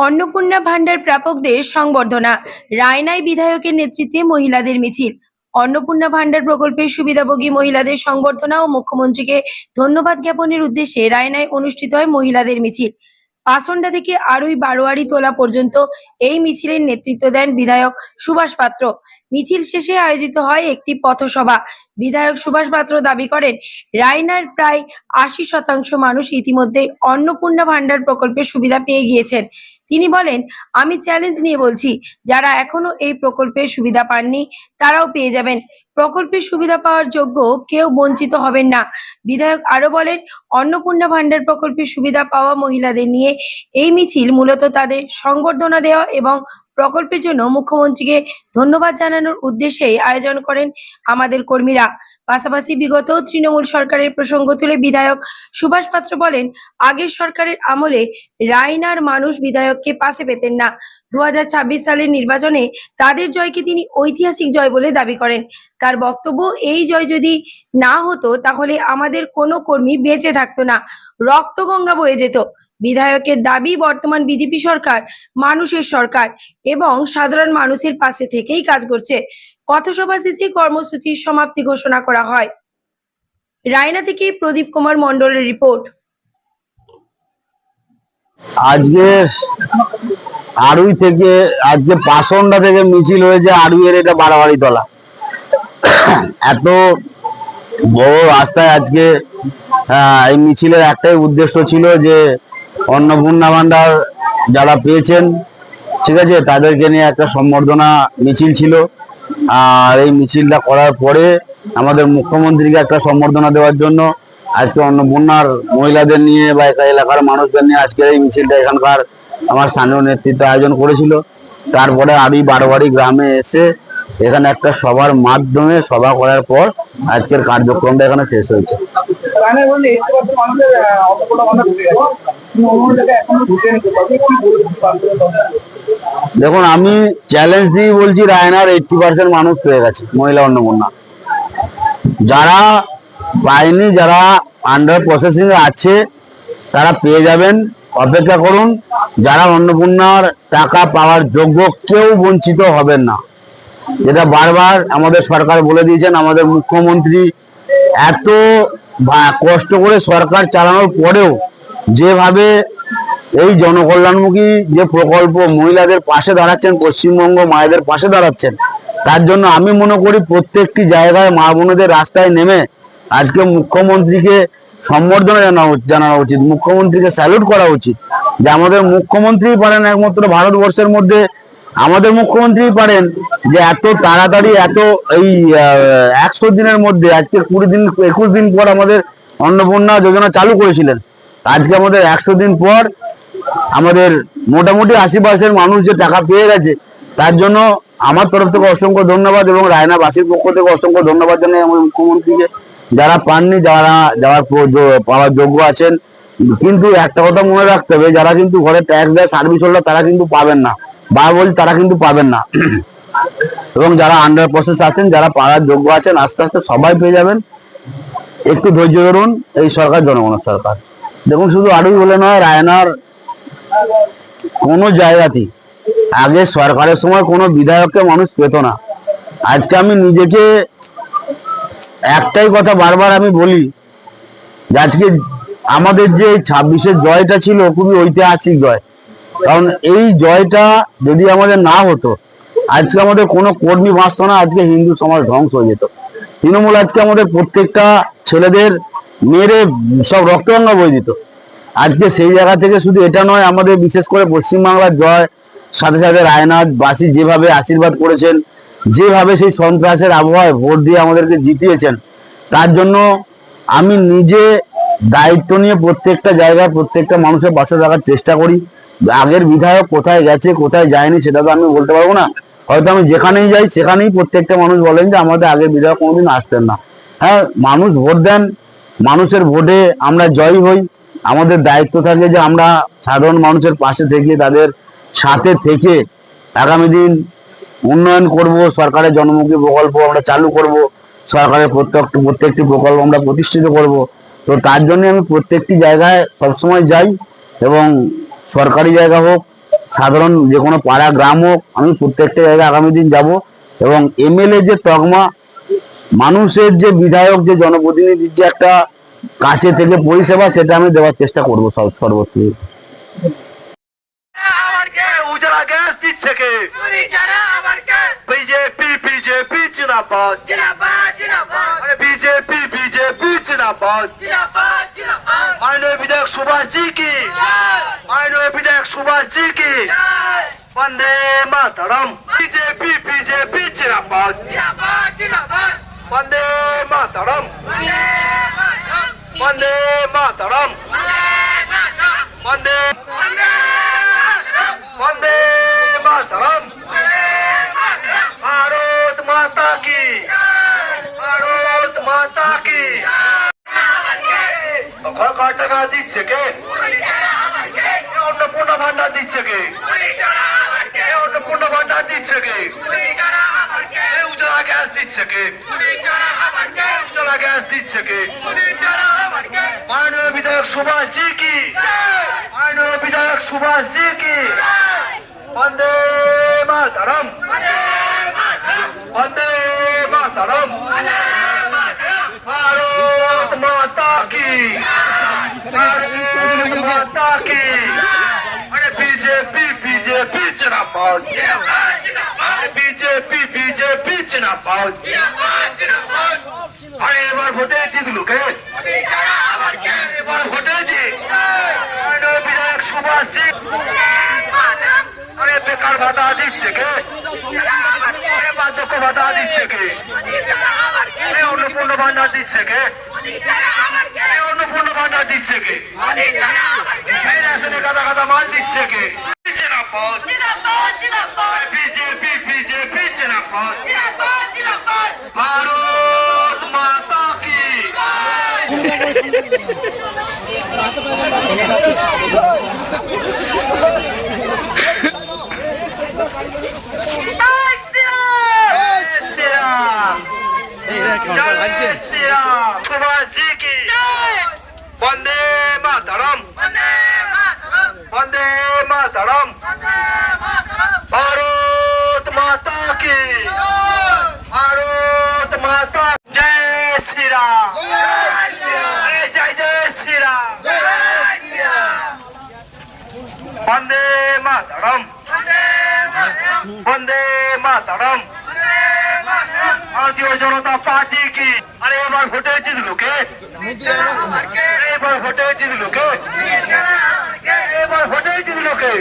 অন্নপূর্ণা ভান্ডার প্রাপকদের সংবর্ধনা। রায়নায় বিধায়কের নেতৃত্বে মহিলাদের মিছিল। অন্নপূর্ণা ভান্ডার প্রকল্পের সুবিধাভোগী মহিলাদের সংবর্ধনা ও মুখ্যমন্ত্রীকে ধন্যবাদ জ্ঞাপনের উদ্দেশ্যে রায়নায় অনুষ্ঠিত হয় মহিলাদের মিছিল। পাসন্ডা থেকে আরুই বারোয়ারি তোলা পর্যন্ত এই মিছিলের নেতৃত্ব দেন বিধায়ক সুভাষ পাত্র। মিছিল শেষে আয়োজিত হয় একটি পথসভা। বিধায়ক সুভাষ পাত্র দাবি করেন, রায়নার প্রায় ৮০% মানুষ ইতিমধ্যে অন্নপূর্ণা ভান্ডার প্রকল্পের সুবিধা পেয়ে গিয়েছেন। তিনি বলেন, আমি চ্যালেঞ্জ নিয়ে বলছি, যারা এখনো এই প্রকল্পের সুবিধা পাননি তারাও পেয়ে যাবেন। প্রকল্পের সুবিধা পাওয়ার যোগ্য কেউ বঞ্চিত হবেন না। বিধায়ক আরো বলেন, অন্নপূর্ণা ভান্ডার প্রকল্পের সুবিধা পাওয়া মহিলাদের নিয়ে এই মিছিল মূলত তাদের সংবর্ধনা দেওয়া এবং প্রকল্পের জন্য মুখ্যমন্ত্রীকে ধন্যবাদ জানানোর উদ্দেশ্যেই আয়োজন করেন আমাদের কর্মীরা। পাশাপাশি বিগত তৃণমূল সরকারের প্রসঙ্গ তুলে বিধায়ক সুভাষ পাত্র বলেন, আগের সরকারের আমলে রায়নার মানুষ বিধায়ককে পাশে পেতেন না। 2026 সালের নির্বাচনে তাদের জয়কে তিনি ঐতিহাসিক জয় বলে দাবি করেন। তার বক্তব্য, এই জয় যদি না হতো তাহলে আমাদের কোনো কর্মী বেঁচে থাকতো না, রক্তগঙ্গা বয়ে যেত। বিধায়কের দাবি, বর্তমান বিজেপি সরকার মানুষের সরকার এবং সাধারণ মানুষের পাশে থেকেই কাজ করছে। পথসভা শেষে কর্মসূচির সমাপ্তি ঘোষণা করা হয়। রায়না থেকে প্রদীপ কুমার মণ্ডলের রিপোর্ট। আজকে আড়ুই থেকে আজকে পাসন্ডা থেকে মিছিল হয়েছে আড়ুইয়ের এটা বাড়াবাড়ি তলা। এত বড় রাস্তায় আজকে এই মিছিলের একটাই উদ্দেশ্য ছিল যে অন্নপূর্ণা ভান্ডার যারা পেয়েছেন, ঠিক আছে, তাদেরকে নিয়ে একটা সম্বর্ধনা মিছিল ছিল। আর এই মিছিলটা করার পরে আমাদের মুখ্যমন্ত্রীকে একটা সম্বর্ধনা দেওয়ার জন্য আজকে অন্নপূর্ণার মহিলাদের নিয়ে বা এলাকার মানুষদের নিয়ে আজকের এই মিছিলটা এখানকার আমার স্থানীয় নেতৃত্ব আয়োজন করেছিল। তারপরে আড়ুই বারোয়ারি গ্রামে এসে এখানে একটা সভার মাধ্যমে সভা করার পর আজকের কার্যক্রমটা এখানে শেষ হয়েছে। দেখুন, আমি চ্যালেঞ্জ দিয়ে বলছি, রায়নার 80% মানুষ পেয়ে গেছে মহিলা অন্নপূর্ণা। যারা পায়নি, যারা আন্ডার প্রসেসিং আছে, তারা পেয়ে যাবেন, অপেক্ষা করুন। যারা অন্নপূর্ণার টাকা পাওয়ার যোগ্য কেউ বঞ্চিত হবেন না, যেটা বারবার আমাদের সরকার বলে দিয়েছেন। আমাদের মুখ্যমন্ত্রী এত কষ্ট করে সরকার চালানোর পরেও যেভাবে এই জনকল্যাণমুখী যে প্রকল্প মহিলাদের পাশে দাঁড়াচ্ছেন, পশ্চিমবঙ্গ মায়েদের পাশে দাঁড়াচ্ছেন, তার জন্য আমি মনে করি প্রত্যেকটি জায়গায় মা বোনেদের রাস্তায় নেমে আজকে মুখ্যমন্ত্রীকে সম্বর্ধনা জানানো উচিত, মুখ্যমন্ত্রীকে স্যালুট করা উচিত। যে আমাদের মুখ্যমন্ত্রী পারেন একমাত্র ভারতবর্ষের মধ্যে, আমাদের মুখ্যমন্ত্রী পারেন যে এত তাড়াতাড়ি এই 100 দিনের মধ্যে আজকে 21 দিন পর আমাদের অন্নপূর্ণা যোজনা চালু করেছিলেন। আজকে আমাদের 100 দিন পর আমাদের মোটামুটি 80% মানুষ যে টাকা পেয়ে গেছে, তার জন্য আমার তরফ থেকে অসংখ্য ধন্যবাদ এবং রায়নাবাসীর পক্ষ থেকে অসংখ্য ধন্যবাদ জানাই আমাদের মুখ্যমন্ত্রীকে। যারা পাননি, যারা পাওয়ার যোগ্য আছেন, কিন্তু একটা কথা মনে রাখতে হবে, যারা কিন্তু ঘরে ট্যাক্স দেয়, সার্ভিস হোল্ডার, তারা কিন্তু পাবেন না, তারা কিন্তু পাবেন না। এবং যারা আন্ডার প্রসেস আছেন, যারা পাওয়ার যোগ্য আছেন, আস্তে আস্তে সবাই পেয়ে যাবেন। একটু ধৈর্য ধরুন, এই সরকার জনগণের সরকার। দেখুন, শুধু আড়ুই বলে নয়, রায়নার কোনো জায়গাতেই আগে সরকারের সময় কোনো বিধায়ককে মানুষ পেত না। আজকে আমি নিজেকে একটাই কথা বারবার আমি বলি যে আজকে আমাদের যে 26-এর জয়টা ছিল খুবই ঐতিহাসিক জয়। কারণ এই জয়টা যদি আমাদের না হতো, আজকে আমাদের কোনো কর্মী বাঁচত না, আজকে হিন্দু সমাজ ধ্বংস হয়ে যেত। তৃণমূল আজকে আমাদের প্রত্যেকটা ছেলেদের মেরে সব রক্তগঙ্গা বয়ে দিত। আজকে সেই জায়গা থেকে শুধু এটা নয়, আমাদের বিশেষ করে পশ্চিমবাংলার জয় সাথে সাথে রায়নাবাসী যেভাবে আশীর্বাদ করেছেন, যেভাবে সেই সন্ত্রাসের আবহাওয়ায় ভোট দিয়ে আমাদেরকে জিতিয়েছেন, তার জন্য আমি নিজে দায়িত্ব নিয়ে প্রত্যেকটা জায়গায় প্রত্যেকটা মানুষের পাশে থাকার চেষ্টা করি। আগের বিধায়ক কোথায় গেছে কোথায় যায়নি সেটা তো আমি বলতে পারবো না। হয়তো আমি যেখানেই যাই সেখানেই প্রত্যেকটা মানুষ বলেন যে আমাদের আগের বিধায়ক কোনোদিন আসতেন না। হ্যাঁ, মানুষ ভোট দেন, মানুষের ভোটে আমরা জয়ী হই। আমাদের দায়িত্ব থাকে যে আমরা সাধারণ মানুষের পাশে থেকে, তাদের সাথে থেকে আগামী দিন উন্নয়ন করব, সরকারের জনমুখী প্রকল্প আমরা চালু করব, সরকারের প্রত্যেকটি প্রকল্প আমরা প্রতিষ্ঠিত করব। তো তার জন্য আমি প্রত্যেকটি জায়গায় সবসময় যাই, এবং সরকারি জায়গা হোক, সাধারণ যে কোনো পাড়া গ্রাম হোক, আমি প্রত্যেকটা জায়গায় আগামী দিন যাব এবং এমএলএ যে তকমা, মানুষের যে বিধায়ক, যে জনপ্রতিনিধির যে একটা কাছে থেকে পরিষেবা, সেটা আমি দেওয়ার চেষ্টা করবো সর্বত্র। উজালা গ্যাস দিচ্ছে কে? বিজেপি বিজেপি জিন্দাবাদ, আরে বিজেপি বিজেপি জিন্দাবাদ। মাননীয় বিধায়ক সুভাষ জি কি, মাননীয় বিধায়ক সুভাষ জি কি। বন্দে মাতরম। বিজেপি বিজেপি জিন্দাবাদ, বন্দে মাতরম, বন্দে মাতরম, বন্দে বন্দে মাতরম। ভারত মাতা কি, ভারত মাতা কি। কয় টাকা দিচ্ছে কে? অন্নপূর্ণা ভান্ডার দিচ্ছে কে? অন্নপূর্ণা ভান্ডার দিচ্ছে কে? উজালা গ্যাস দিচ্ছে কে? উজালা গ্যাস দিচ্ছে কে? মাননীয় বিধায়ক সুভাষ জি কি, মাননীয় বিধায়ক সুভাষ জি কি। বন্দে মাতরম, বন্দে মাতরম। ভারত মাতা কি, ভারত মাতা কি। আরে বিজেপি বিজেপি জিন্দাবাদ, বিজেপি বিজেপি জিন্দাবাদ। আরে এবার ভোটে জিতলু কে? এবার ভোটে জিত মাননীয় বিধায়ক সুভাষ জি। আরে বেকার ভাতা দিচ্ছে কে? আরে বার্ধক্য ভাতা দিচ্ছে কে? আরে অন্নপূর্ণা ভান্ডার দিচ্ছে কে? আরে অন্নপূর্ণা ভান্ডার দিচ্ছে কে? এই রেশনে গাদা গাদা মাল দিচ্ছে কে? বিজেপি বিজেপি জিন্দাবাদ, ভারত মাতা কি। সুভাষ জি কি। বন্দে মাতরম, বন্দে মাতরম। ভারত মাতা কি, ভারত মাতা। জয় শ্রীরাম, জয় জয় শ্রীরাম। বন্দে মাতরম, বন্দে মাতরম। ভারতীয় জনতা পার্টি কি। আরে এবার ভোটে জিতলু কে? এবার ভোটে জিতলু কে? এবার ভোটে জিতলু কে?